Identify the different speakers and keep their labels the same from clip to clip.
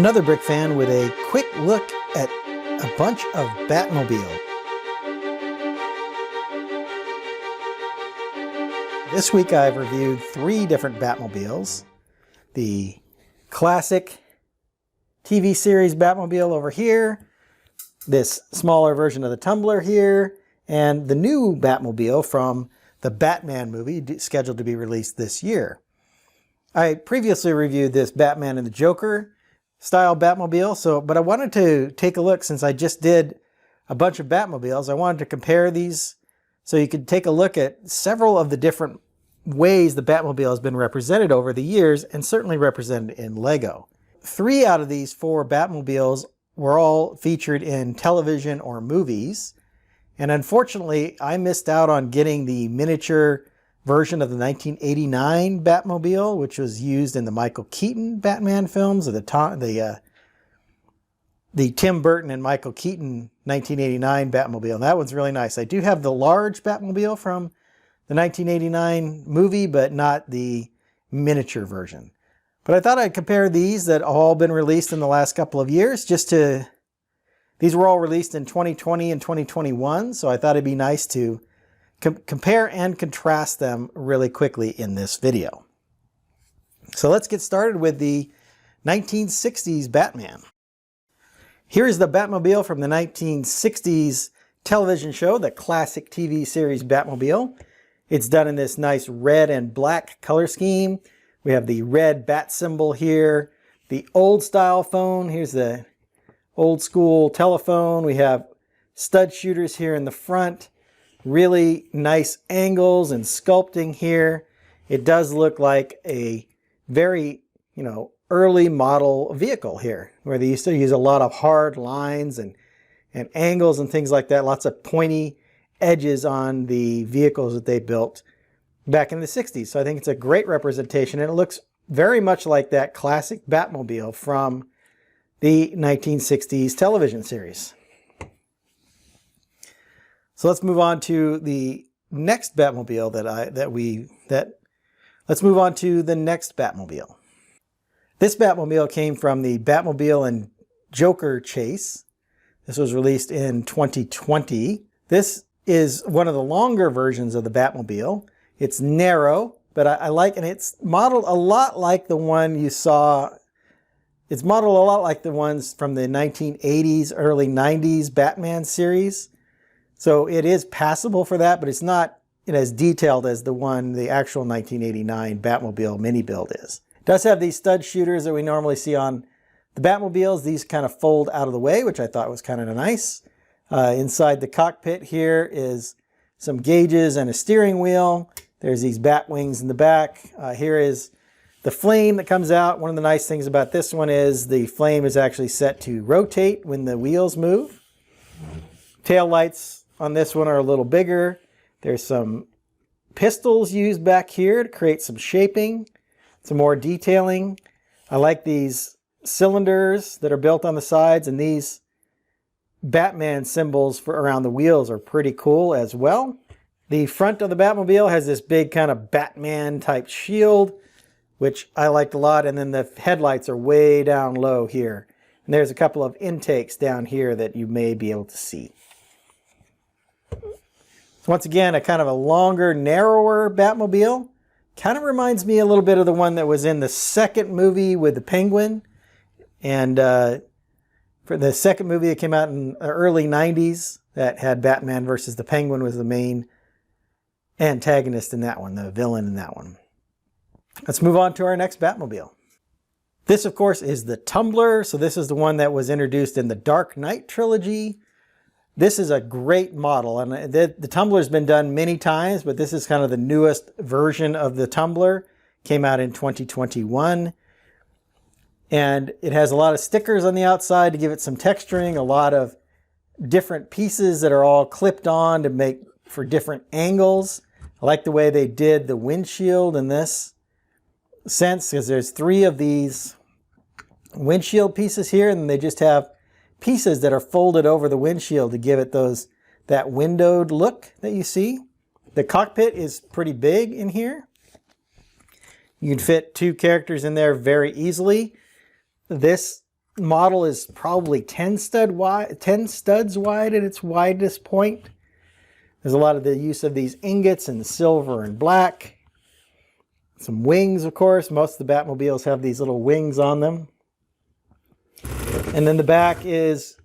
Speaker 1: Another Brick fan with a quick look at a bunch of Batmobile. This week I've reviewed 3 different Batmobiles. The classic TV series Batmobile over here, this smaller version of the Tumbler here, and the new Batmobile from the Batman movie scheduled to be released this year. I previously reviewed this Batman and the Joker style Batmobile, but I wanted to take a look, since I just did a bunch of Batmobiles, I wanted to compare these so you could take a look at several of the different ways the Batmobile has been represented over the years, and certainly represented in Lego. 3 out of these 4 Batmobiles were all featured in television or movies, and unfortunately I missed out on getting the miniature version of the 1989 Batmobile, which was used in the Michael Keaton Batman films, or the Tim Burton and Michael Keaton 1989 Batmobile. And that one's really nice. I do have the large Batmobile from the 1989 movie, but not the miniature version. But I thought I'd compare these that have all been released in the last couple of years. These were all released in 2020 and 2021, so I thought it'd be nice to compare and contrast them really quickly in this video. So let's get started with the 1960s Batman. Here is the Batmobile from the 1960s television show, the classic TV series Batmobile. It's done in this nice red and black color scheme. We have the red bat symbol here, the old style phone. Here's the old school telephone. We have stud shooters here in the front. Really nice angles and sculpting here. It does look like a very, early model vehicle here, where they used to use a lot of hard lines and angles and things like that. Lots of pointy edges on the vehicles that they built back in the 60s. So I think it's a great representation, and it looks very much like that classic Batmobile from the 1960s television series. So let's move on to the next Batmobile let's move on to the next Batmobile. This Batmobile came from the Batmobile and Joker chase. This was released in 2020. This is one of the longer versions of the Batmobile. It's narrow, but I like, and it's modeled a lot like the one you saw. It's modeled a lot like the ones from the 1980s, early 90s Batman series. So it is passable for that, but it's not as detailed as the actual 1989 Batmobile mini build is. It does have these stud shooters that we normally see on the Batmobiles. These kind of fold out of the way, which I thought was kind of nice. Inside the cockpit here is some gauges and a steering wheel. There's these bat wings in the back. Here is the flame that comes out. One of the nice things about this one is the flame is actually set to rotate when the wheels move. Tail lights on this one are a little bigger. There's some pistols used back here to create some shaping, some more detailing. I like these cylinders that are built on the sides, and these Batman symbols for around the wheels are pretty cool as well. The front of the Batmobile has this big kind of Batman type shield, which I liked a lot, and then the headlights are way down low here. And there's a couple of intakes down here that you may be able to see. Once again, a kind of a longer, narrower Batmobile. Kind of reminds me a little bit of the one that was in the second movie with the Penguin. And for the second movie that came out in the early 90s, that had Batman versus the Penguin, was the main antagonist in that one, the villain in that one. Let's move on to our next Batmobile. This, of course, is the Tumbler. So this is the one that was introduced in the Dark Knight trilogy. This is a great model, and the Tumbler's been done many times, but this is kind of the newest version of the Tumbler. Came out in 2021. And it has a lot of stickers on the outside to give it some texturing, a lot of different pieces that are all clipped on to make for different angles. I like the way they did the windshield in this sense, because there's 3 of these windshield pieces here, and they just have pieces that are folded over the windshield to give it that windowed look that you see. The cockpit is pretty big in here. You can fit 2 characters in there very easily. This model is probably 10 studs wide at its widest point. There's a lot of the use of these ingots in silver and black. Some wings, of course. Most of the Batmobiles have these little wings on them. And then the back is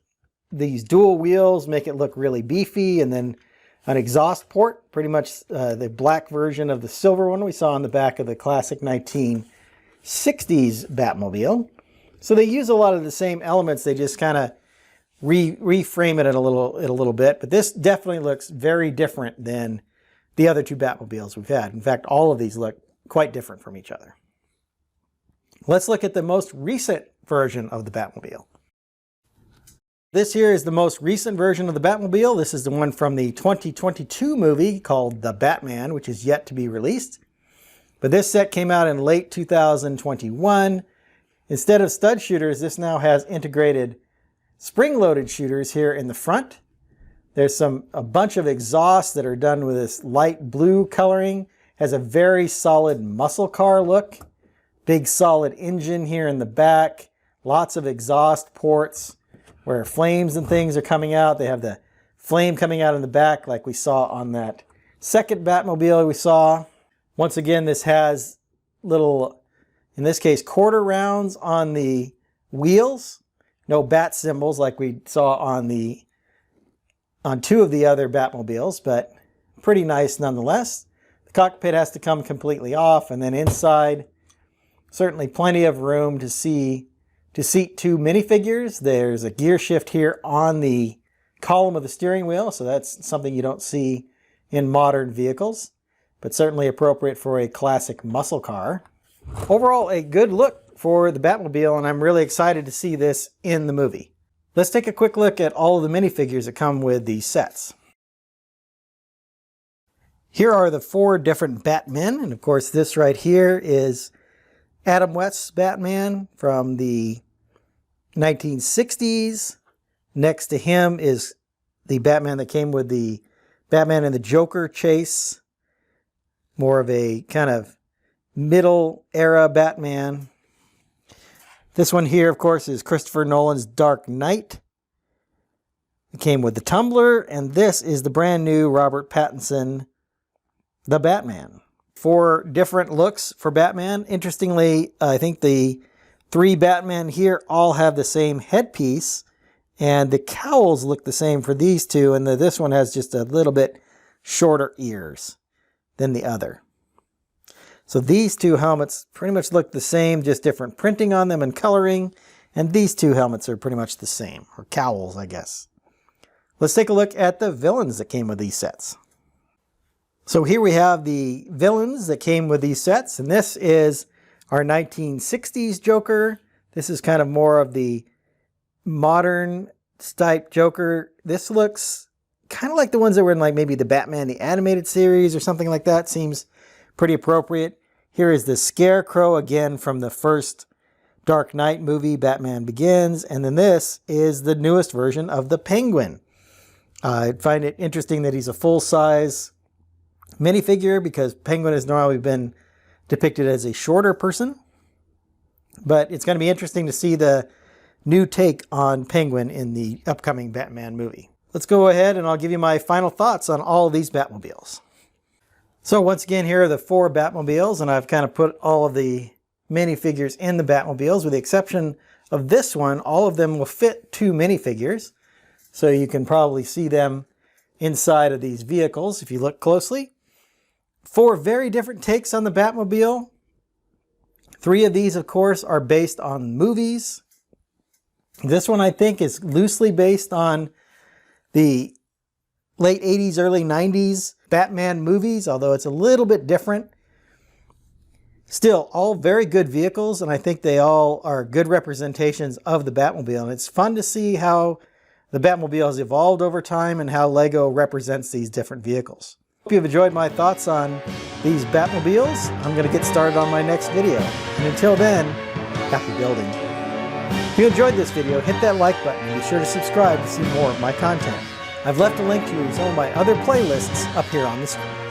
Speaker 1: these dual wheels, make it look really beefy, and then an exhaust port, pretty much the black version of the silver one we saw on the back of the classic 1960s Batmobile. So they use a lot of the same elements, they just kind of reframe it a little bit, but this definitely looks very different than the other two Batmobiles we've had. In fact, all of these look quite different from each other. Let's look at the most recent version of the Batmobile. This here is the most recent version of the Batmobile. This is the one from the 2022 movie called The Batman, which is yet to be released. But this set came out in late 2021. Instead of stud shooters, this now has integrated spring-loaded shooters here in the front. There's a bunch of exhausts that are done with this light blue coloring. Has a very solid muscle car look. Big solid engine here in the back. Lots of exhaust ports where flames and things are coming out. They have the flame coming out in the back like we saw on that second Batmobile we saw. Once again, this has little, in this case, quarter rounds on the wheels. No bat symbols like we saw on two of the other Batmobiles, but pretty nice nonetheless. The cockpit has to come completely off, and then inside, certainly plenty of room to seat two minifigures. There's a gear shift here on the column of the steering wheel, so that's something you don't see in modern vehicles, but certainly appropriate for a classic muscle car. Overall, a good look for the Batmobile, and I'm really excited to see this in the movie. Let's take a quick look at all of the minifigures that come with these sets. Here are the 4 different Batmen, and of course this right here is Adam West's Batman from the 1960s. Next to him is the Batman that came with the Batman and the Joker chase. More of a kind of middle era Batman. This one here, of course, is Christopher Nolan's Dark Knight. It came with the Tumbler, and this is the brand new Robert Pattinson, the Batman. 4 different looks for Batman. Interestingly, I think the 3 Batmen here all have the same headpiece, and the cowls look the same for these 2, and this one has just a little bit shorter ears than the other. So these 2 helmets pretty much look the same, just different printing on them and coloring, and these 2 helmets are pretty much the same, or cowls, I guess. Let's take a look at the villains that came with these sets. So here we have the villains that came with these sets, and this is our 1960s Joker. This is kind of more of the modern type Joker. This looks kind of like the ones that were in like maybe the Batman the Animated Series or something like that. Seems pretty appropriate. Here is the Scarecrow again from the first Dark Knight movie, Batman Begins, and then this is the newest version of the Penguin. I find it interesting that he's a full-size minifigure because Penguin has normally been depicted as a shorter person. But it's going to be interesting to see the new take on Penguin in the upcoming Batman movie. Let's go ahead and I'll give you my final thoughts on all of these Batmobiles. So once again, here are the 4 Batmobiles, and I've kind of put all of the minifigures in the Batmobiles. With the exception of this one, all of them will fit 2 minifigures. So you can probably see them inside of these vehicles if you look closely. 4 very different takes on the Batmobile. 3 of these, of course, are based on movies. This one, I think, is loosely based on the late 80s, early 90s Batman movies, although it's a little bit different. Still, all very good vehicles, and I think they all are good representations of the Batmobile. And it's fun to see how the Batmobile has evolved over time and how LEGO represents these different vehicles. Hope you've enjoyed my thoughts on these Batmobiles. I'm going to get started on my next video. And until then, happy building. If you enjoyed this video, hit that like button and be sure to subscribe to see more of my content. I've left a link to some of my other playlists up here on the screen.